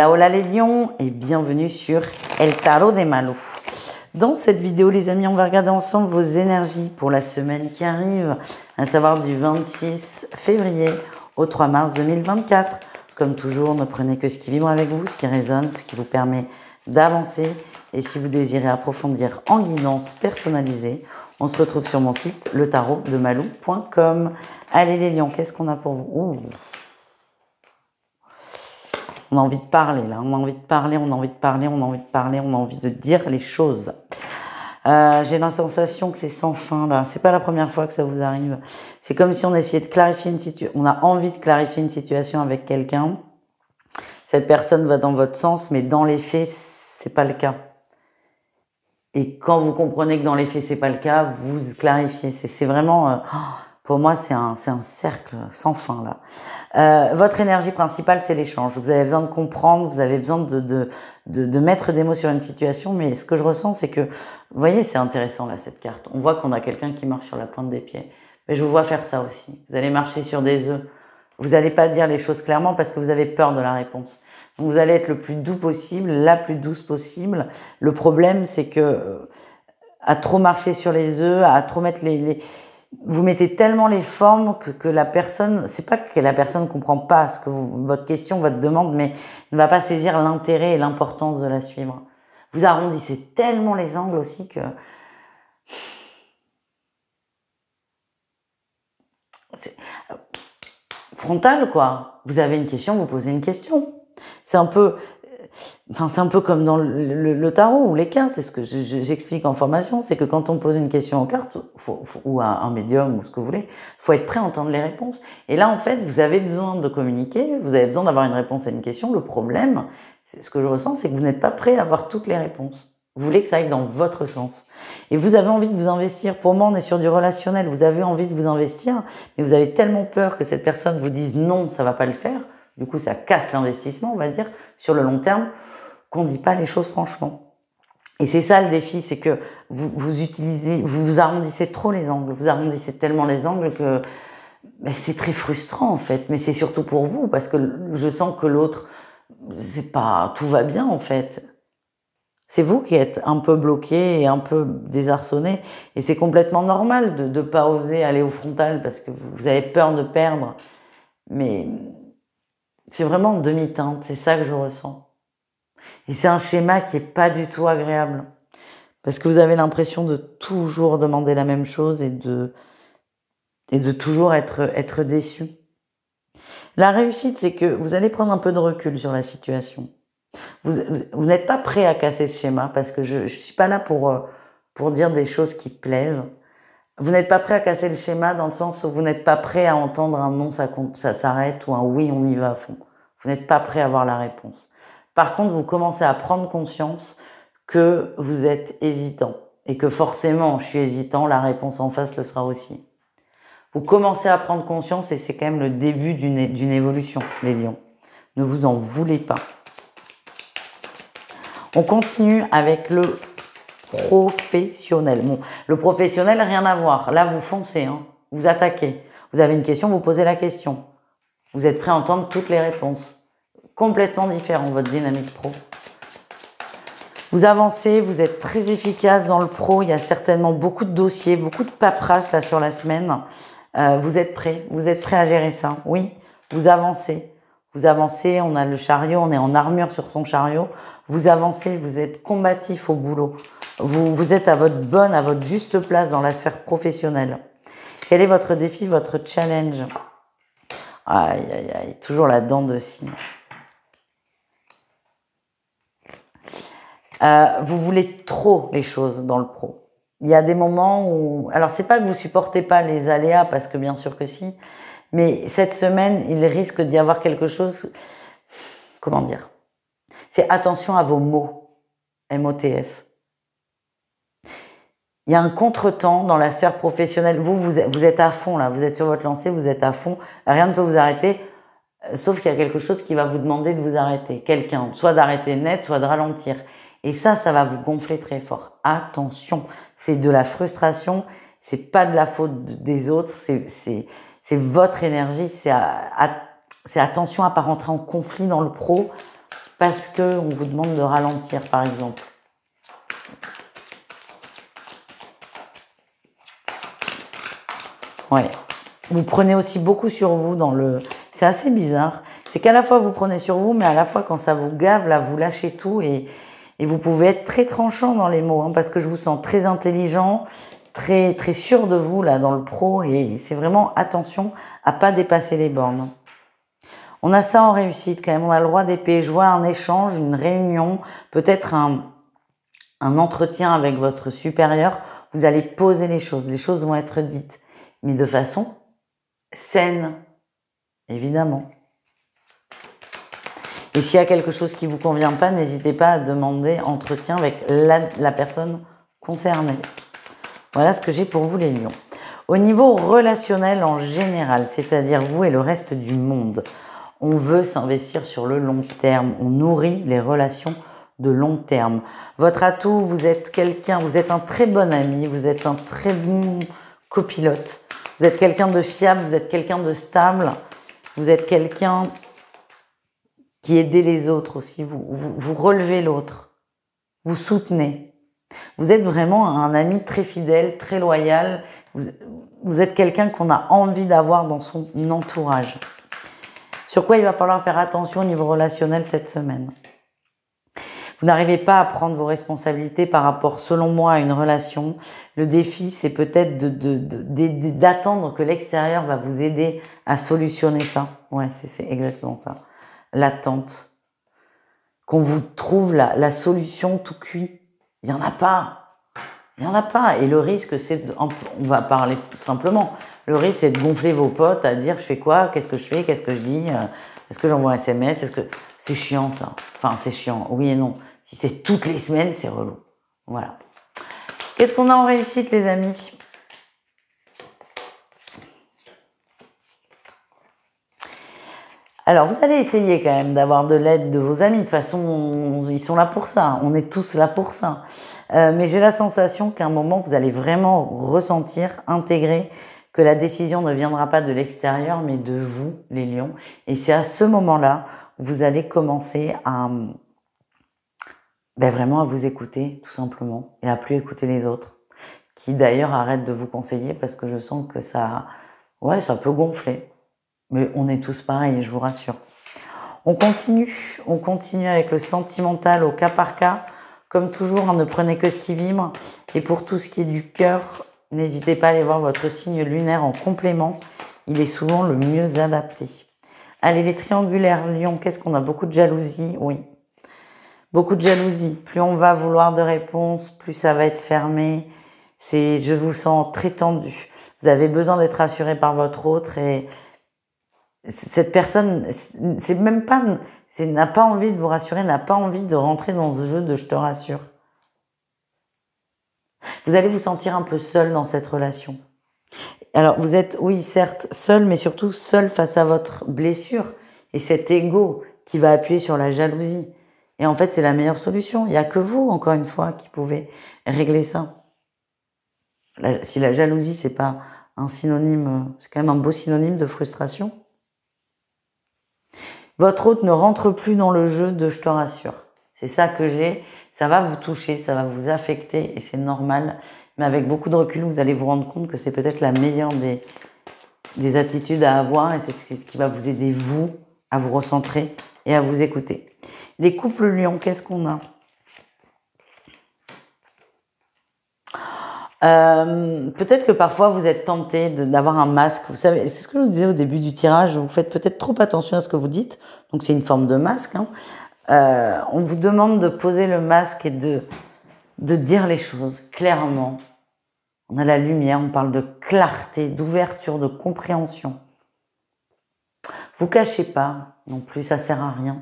Hola, hola les lions et bienvenue sur El Tarot de Malou. Dans cette vidéo, les amis, on va regarder ensemble vos énergies pour la semaine qui arrive, à savoir du 26 février au 3 mars 2024. Comme toujours, ne prenez que ce qui vibre avec vous, ce qui résonne, ce qui vous permet d'avancer. Et si vous désirez approfondir en guidance personnalisée, on se retrouve sur mon site, letarodemalou.com. Allez les lions, qu'est-ce qu'on a pour vous? Ouh. On a envie de parler là, on a envie de parler, on a envie de parler, on a envie de parler, on a envie de dire les choses. J'ai la sensation que c'est sans fin là, c'est pas la première fois que ça vous arrive. C'est comme si on essayait de clarifier une situation, on a envie de clarifier une situation avec quelqu'un. Cette personne va dans votre sens, mais dans les faits, c'est pas le cas. Et quand vous comprenez que dans les faits, c'est pas le cas, vous clarifiez. C'est vraiment... pour moi, c'est un cercle sans fin, là. Votre énergie principale, c'est l'échange. Vous avez besoin de comprendre, vous avez besoin de mettre des mots sur une situation, mais ce que je ressens, c'est que, vous voyez, c'est intéressant, là, cette carte. On voit qu'on a quelqu'un qui marche sur la pointe des pieds. Mais je vous vois faire ça aussi. Vous allez marcher sur des œufs. Vous n'allez pas dire les choses clairement parce que vous avez peur de la réponse. Donc, vous allez être le plus doux possible, la plus douce possible. Le problème, c'est que, à trop marcher sur les œufs, à trop mettre vous mettez tellement les formes que la personne, c'est pas que la personne ne comprend pas ce que votre question, votre demande, mais ne va pas saisir l'intérêt et l'importance de la suivre. Vous arrondissez tellement les angles aussi que c'est frontal, quoi. Vous avez une question, vous posez une question. C'est un peu, c'est un peu comme dans le tarot ou les cartes. C'est ce que j'explique en formation, c'est que quand on pose une question aux cartes, ou à un médium ou ce que vous voulez, faut être prêt à entendre les réponses. Et là, en fait, vous avez besoin de communiquer, vous avez besoin d'avoir une réponse à une question. Le problème, ce que je ressens, c'est que vous n'êtes pas prêt à avoir toutes les réponses. Vous voulez que ça aille dans votre sens. Et vous avez envie de vous investir. Pour moi, on est sur du relationnel. Vous avez envie de vous investir, mais vous avez tellement peur que cette personne vous dise non, ça va pas le faire. Du coup, ça casse l'investissement, on va dire, sur le long terme, qu'on dit pas les choses franchement. Et c'est ça le défi, c'est que vous arrondissez trop les angles. Vous arrondissez tellement les angles que c'est très frustrant, en fait. Mais c'est surtout pour vous, parce que je sens que l'autre, c'est pas, tout va bien, en fait. C'est vous qui êtes un peu bloqué et un peu désarçonné. Et c'est complètement normal de pas oser aller au frontal parce que vous avez peur de perdre. Mais c'est vraiment demi-teinte, c'est ça que je ressens. Et c'est un schéma qui est pas du tout agréable. Parce que vous avez l'impression de toujours demander la même chose et de toujours être déçu. La réussite, c'est que vous allez prendre un peu de recul sur la situation. Vous n'êtes pas prêt à casser ce schéma parce que je suis pas là pour dire des choses qui plaisent. Vous n'êtes pas prêt à casser le schéma dans le sens où vous n'êtes pas prêt à entendre un non, ça s'arrête ou un oui, on y va à fond. Vous n'êtes pas prêt à avoir la réponse. Par contre, vous commencez à prendre conscience que vous êtes hésitant et que forcément, je suis hésitant, la réponse en face le sera aussi. Vous commencez à prendre conscience et c'est quand même le début d'une évolution, les lions. Ne vous en voulez pas. On continue avec le professionnel. Bon, le professionnel, rien à voir. Là, vous foncez, hein. Vous attaquez. Vous avez une question, vous posez la question. Vous êtes prêt à entendre toutes les réponses. Complètement différent, votre dynamique pro. Vous avancez, vous êtes très efficace dans le pro. Il y a certainement beaucoup de dossiers, beaucoup de paperasse là sur la semaine. Vous êtes prêt à gérer ça. Oui, vous avancez. Vous avancez, on a le chariot, on est en armure sur son chariot. Vous avancez, vous êtes combatif au boulot. Vous êtes à votre juste place dans la sphère professionnelle. Quel est votre défi, votre challenge? Aïe, aïe, aïe, toujours la dent de scie. Vous voulez trop les choses dans le pro. Il y a des moments où... Alors, c'est pas que vous supportez pas les aléas, parce que bien sûr que si, mais cette semaine, il risque d'y avoir quelque chose... Comment dire? C'est attention à vos mots. M-O-T-S. Il y a un contretemps dans la sphère professionnelle. Vous êtes à fond, là. Vous êtes sur votre lancée, vous êtes à fond. Rien ne peut vous arrêter, sauf qu'il y a quelque chose qui va vous demander de vous arrêter. Quelqu'un, soit d'arrêter net, soit de ralentir. Et ça va vous gonfler très fort. Attention, c'est de la frustration, c'est pas de la faute des autres, c'est votre énergie, c'est attention à pas rentrer en conflit dans le pro, parce qu'on vous demande de ralentir, par exemple. Ouais. Vous prenez aussi beaucoup sur vous dans le... C'est assez bizarre. C'est qu'à la fois vous prenez sur vous, mais à la fois quand ça vous gave, là, vous lâchez tout et vous pouvez être très tranchant dans les mots, hein, parce que je vous sens très intelligent, très sûr de vous, là, dans le pro, et c'est vraiment attention à pas dépasser les bornes. On a ça en réussite, quand même. On a le roi d'épée. Je vois un échange, une réunion, peut-être un entretien avec votre supérieur. Vous allez poser les choses vont être dites, mais de façon saine, évidemment. Et s'il y a quelque chose qui ne vous convient pas, n'hésitez pas à demander entretien avec la personne concernée. Voilà ce que j'ai pour vous les lions. Au niveau relationnel en général, c'est-à-dire vous et le reste du monde, on veut s'investir sur le long terme. On nourrit les relations de long terme. Votre atout, vous êtes quelqu'un, vous êtes un très bon ami, vous êtes un très bon copilote. Vous êtes quelqu'un de fiable, vous êtes quelqu'un de stable, vous êtes quelqu'un qui aide les autres aussi, vous relevez l'autre, vous soutenez. Vous êtes vraiment un ami très fidèle, très loyal, vous êtes quelqu'un qu'on a envie d'avoir dans son entourage. Sur quoi il va falloir faire attention au niveau relationnel cette semaine? Vous n'arrivez pas à prendre vos responsabilités par rapport, selon moi, à une relation. Le défi, c'est peut-être d'attendre que l'extérieur va vous aider à solutionner ça. Ouais, c'est exactement ça. L'attente. Qu'on vous trouve la solution tout cuit. Il n'y en a pas. Il n'y en a pas. Et le risque, c'est, on va parler simplement, le risque, c'est de gonfler vos potes à dire, je fais quoi? Qu'est-ce que je fais? Qu'est-ce que je dis? Est-ce que j'envoie un SMS? C'est chiant, ça? Enfin, c'est chiant. Oui et non. Si c'est toutes les semaines, c'est relou. Voilà. Qu'est-ce qu'on a en réussite, les amis? Alors, vous allez essayer quand même d'avoir de l'aide de vos amis. De toute façon, ils sont là pour ça. On est tous là pour ça. Mais j'ai la sensation qu'à un moment, vous allez vraiment ressentir, intégrer que la décision ne viendra pas de l'extérieur, mais de vous, les lions. Et c'est à ce moment-là où vous allez commencer à vraiment à vous écouter, tout simplement, et à plus écouter les autres, qui d'ailleurs arrêtent de vous conseiller parce que je sens que ça peut gonfler. Mais on est tous pareils, je vous rassure. On continue avec le sentimental au cas par cas. Comme toujours, ne prenez que ce qui vibre. Et pour tout ce qui est du cœur, n'hésitez pas à aller voir votre signe lunaire en complément. Il est souvent le mieux adapté. Allez, les triangulaires, lion, qu'est-ce qu'on a? Beaucoup de jalousie, oui. Beaucoup de jalousie. Plus on va vouloir de réponses, plus ça va être fermé. Je vous sens très tendu. Vous avez besoin d'être rassuré par votre autre et cette personne, n'a pas envie de vous rassurer, n'a pas envie de rentrer dans ce jeu de je te rassure. Vous allez vous sentir un peu seul dans cette relation. Alors, vous êtes, oui, certes, seul, mais surtout seul face à votre blessure et cet ego qui va appuyer sur la jalousie. Et en fait, c'est la meilleure solution. Il n'y a que vous, encore une fois, qui pouvez régler ça. Si la jalousie, c'est pas un synonyme, c'est quand même un beau synonyme de frustration. Votre hôte ne rentre plus dans le jeu de je te rassure. C'est ça que j'ai. Ça va vous toucher, ça va vous affecter et c'est normal. Mais avec beaucoup de recul, vous allez vous rendre compte que c'est peut-être la meilleure des attitudes à avoir et c'est ce qui va vous aider, vous, à vous recentrer et à vous écouter. Les couples lions, qu'est-ce qu'on a? Peut-être que parfois vous êtes tenté d'avoir un masque. Vous savez, c'est ce que je vous disais au début du tirage. Vous faites peut-être trop attention à ce que vous dites. Donc c'est une forme de masque. Hein. On vous demande de poser le masque et de dire les choses clairement. On a la lumière, on parle de clarté, d'ouverture, de compréhension. Vous cachez pas non plus, ça sert à rien.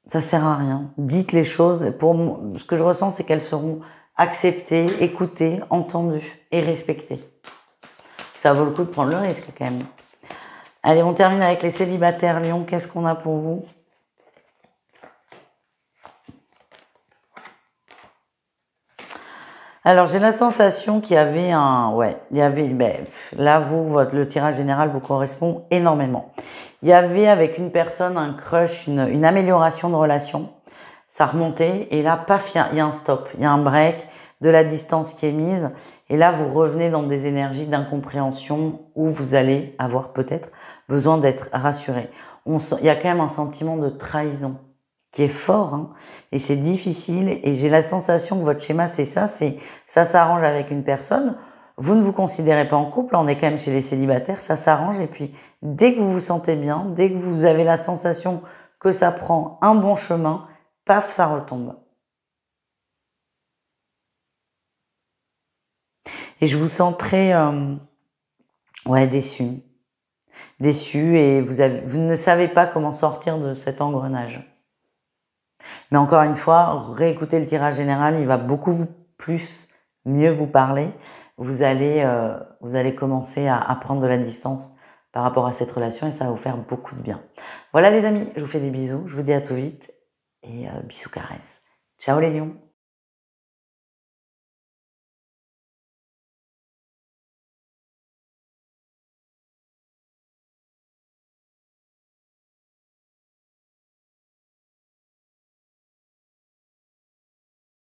Ça sert à rien. Dites les choses. Ce que je ressens, c'est qu'elles seront acceptées, écoutées, entendues et respectées. Ça vaut le coup de prendre le risque quand même. Allez, on termine avec les célibataires lions. Qu'est-ce qu'on a pour vous? Alors, j'ai la sensation qu'il y avait là, le tirage général vous correspond énormément. Il y avait avec une personne un crush, une amélioration de relation. Ça remontait et là, paf, il y a un stop, il y a un break, de la distance qui est mise. Et là, vous revenez dans des énergies d'incompréhension où vous allez avoir peut-être besoin d'être rassuré. Il y a quand même un sentiment de trahison qui est fort, hein, et c'est difficile. Et j'ai la sensation que votre schéma, c'est ça s'arrange avec une personne. Vous ne vous considérez pas en couple, on est quand même chez les célibataires, ça s'arrange. Et puis, dès que vous vous sentez bien, dès que vous avez la sensation que ça prend un bon chemin, paf, ça retombe. Et je vous sens très, déçu. Déçu et vous ne savez pas comment sortir de cet engrenage. Mais encore une fois, réécoutez le tirage général, il va mieux vous parler. Vous allez commencer à prendre de la distance par rapport à cette relation et ça va vous faire beaucoup de bien. Voilà les amis, je vous fais des bisous, je vous dis à tout vite et bisous caresses. Ciao les lions.